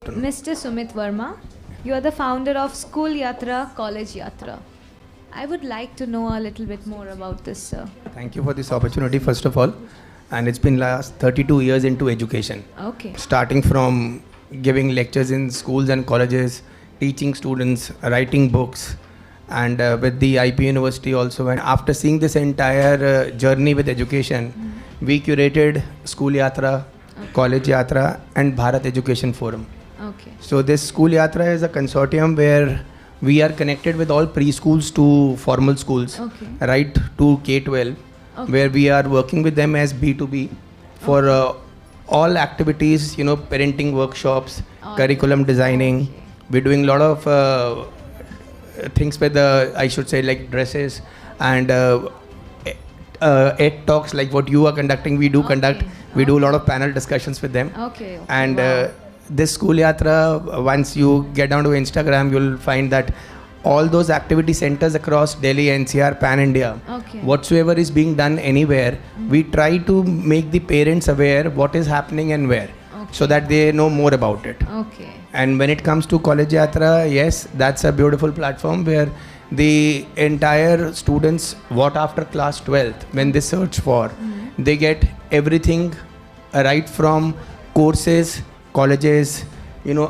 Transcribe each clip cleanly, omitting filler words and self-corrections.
Mr. Sumit Verma, you are the founder of School Yatra, College Yatra. I would like to know a little bit more about this, sir. Thank you for this opportunity, first of all. And it's been last 32 years into education. Okay. Starting from giving lectures in schools and colleges, teaching students, writing books, and with the IP University also. And after seeing this entire journey with education, we curated School Yatra, College Yatra, and Bharat Education Forum. Okay. So this School Yatra is a consortium where we are connected with all preschools to formal schools, Okay. right to K-12, Okay. where we are working with them as B2B for all activities, parenting workshops, curriculum designing. Okay. We're doing a lot of things with I should say like dresses and ed talks like what you are conducting, we do conduct. We do a lot of panel discussions with them. Okay. And Wow. this School Yatra, once you get down to Instagram, you'll find that all those activity centers across Delhi, NCR, Pan India, Okay. whatsoever is being done anywhere, we try to make the parents aware what is happening and where, so that they know more about it. Okay. And when it comes to College Yatra, yes, that's a beautiful platform where the entire students, what after class 12th, when they search for, they get everything right from courses, colleges,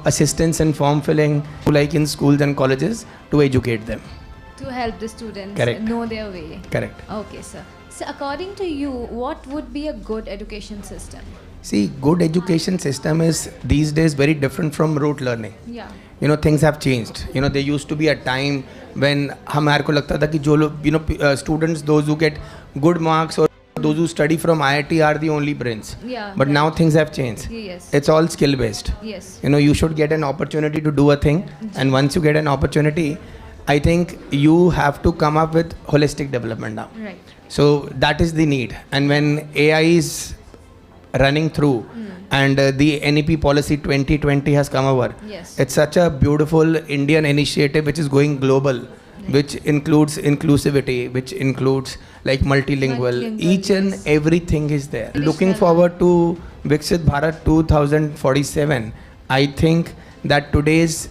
assistance and form filling, like in schools and colleges, to educate them. To help the students Correct. know their way. Correct. Okay, sir. So, according to you, what would be a good education system? See, good education system is these days very different from rote learning. Yeah. Things have changed. There used to be a time when हमारे को लगता था कि जो लोग students, those who get good marks or those who study from IIT are the only brains. Yeah. But now things have changed. Yes. It's all skill based. Yes. You should get an opportunity to do a thing, and once you get an opportunity, I think you have to come up with holistic development now. Right. So that is the need. And when AI is running through and the NEP policy 2020 has come over, Yes. it's such a beautiful Indian initiative which is going global, which includes inclusivity, which includes like multilingual. Each and yes. everything is there. Looking Additional- forward to Viksit Bharat 2047, I think that today's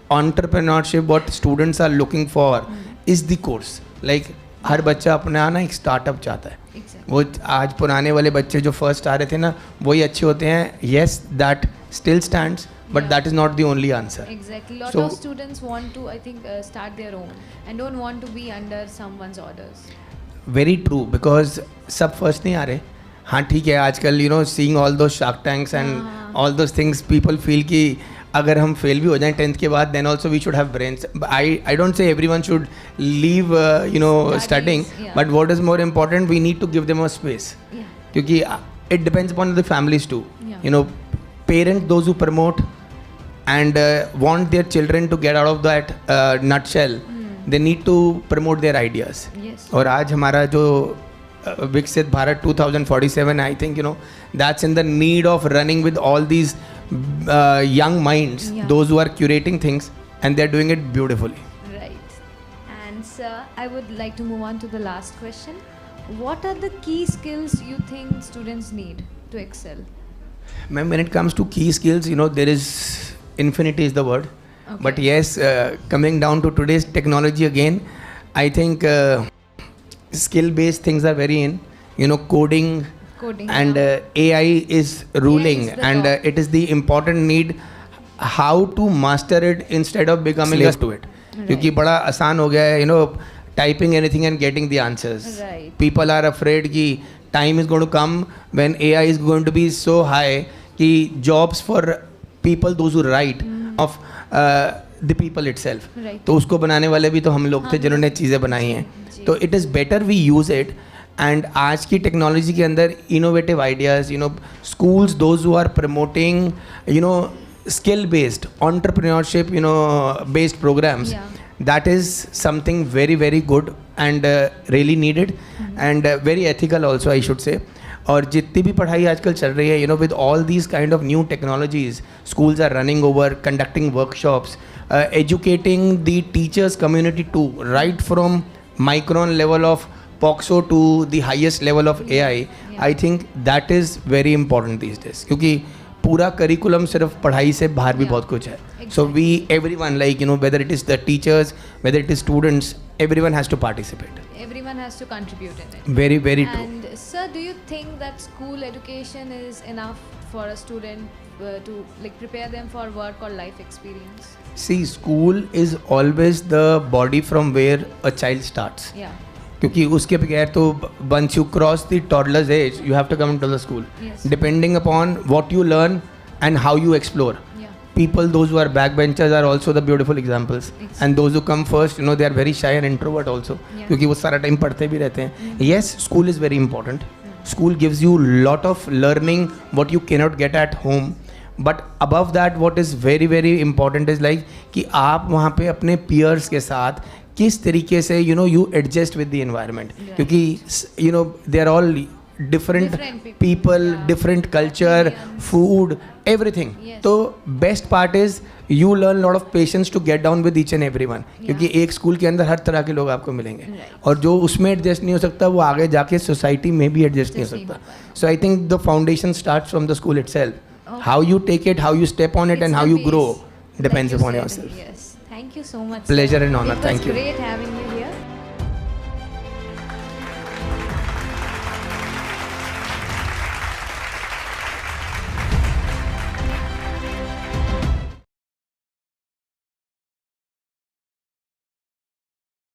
entrepreneurship, what students are looking for, is the course. Like हर बच्चा अपना ना एक startup चाहता है. Exactly. वो आज पुराने वाले बच्चे जो फर्स्ट आ रहे थे ना वही अच्छे होते हैं. Yes, that still stands, but Yeah. that is not the only answer. Exactly. Lot So- of students want to, I think, start their own and don't want to be under someone's orders. Very true, because सब first नहीं आ रहे. हाँ ठीक है, आजकल seeing all those Shark Tanks and हाँ. all those things, people feel कि अगर हम फेल भी हो जाएं 10th के बाद, then also we should have brains. I don't say everyone should leave studying, yeah. but what is more important, we need to give them a space. Yeah. क्योंकि it depends upon the families too. Yeah. Parents, those who promote and want their children to get out of that nutshell, they need to promote their ideas. Yes. और आज हमारा जो Viksit Bharat 2047, I think that's in the need of running with all these young minds, Yeah. those who are curating things, and they're doing it beautifully. Right. And sir, I would like to move on to the last question. What are the key skills you think students need to excel? Ma'am, when it comes to key skills, there is infinity is the word. Okay. But yes, coming down to today's technology again, I think skill-based things are very in. Coding, Coding. and yeah. AI is ruling, AI is the and top. it is the important need how to master it instead of becoming slave to it. क्योंकि बड़ा आसान हो गया है, typing anything and getting the answers. Right. People are afraid कि time is going to come when AI is going to be so high कि jobs for people, those who write, of the people itself. Right. तो उसको बनाने वाले भी तो हम लोग थे जिन्होंने चीज़ें बनाई हैं. जी. तो it is better we use it. And आज की टेक्नोलॉजी के अंदर innovative ideas, schools, those who are promoting, skill based entrepreneurship, based programs, Yeah. that is something very very good and really needed, and very ethical also, I should say. और जितनी भी पढ़ाई आजकल चल रही है, with all these kind of new technologies, schools are running over, conducting workshops, educating the teachers community too, right from micron level of POXO to the highest level of AI. Yeah. I think that is very important these days, क्योंकि पूरा curriculum सिर्फ पढ़ाई से बाहर भी Yeah. बहुत कुछ है. So we, everyone, like, you know, whether it is the teachers, whether it is students, everyone has to participate. Everyone has to contribute in it. Very, very true. And sir, do you think that school education is enough for a student to like prepare them for work or life experience? See, school is always the body from where a child starts. Yeah. क्योंकि उसके बगैर तो once you cross the toddler's age, you have to come to the school. Yes. Depending upon what you learn and how you explore. Yeah. People, those who are backbenchers are also the beautiful examples. Exactly. And those who come first, you know, they are very shy and introvert also. Yeah. क्योंकि वो सारा time पढ़ते भी रहते हैं. Yes, school is very important. School gives you lot of learning what you cannot get at home. But above that, what is very very important is like कि आप वहाँ पे अपने peers के साथ किस तरीके से you know you adjust with the environment. Yeah. क्योंकि you know they are all different Different people. people, Yeah. different culture, Opinions. food, everything. Yes. तो best part is you learn lot of patience to get down with each and everyone. क्योंकि एक school के अंदर हर तरह के लोग आपको मिलेंगे. Right. और जो उसमें एडजस्ट नहीं हो सकता वो आगे जाके सोसाइटी में भी एडजस्ट नहीं हो Adjust नहीं सकता. हो So I think the foundation starts from the school itself. Okay. How you take it, how you step on it, It's and how the you grow base. depends Like you upon said, yourself. Yes. Thank you so much. Pleasure sir. and honor. It was Thank you. great having you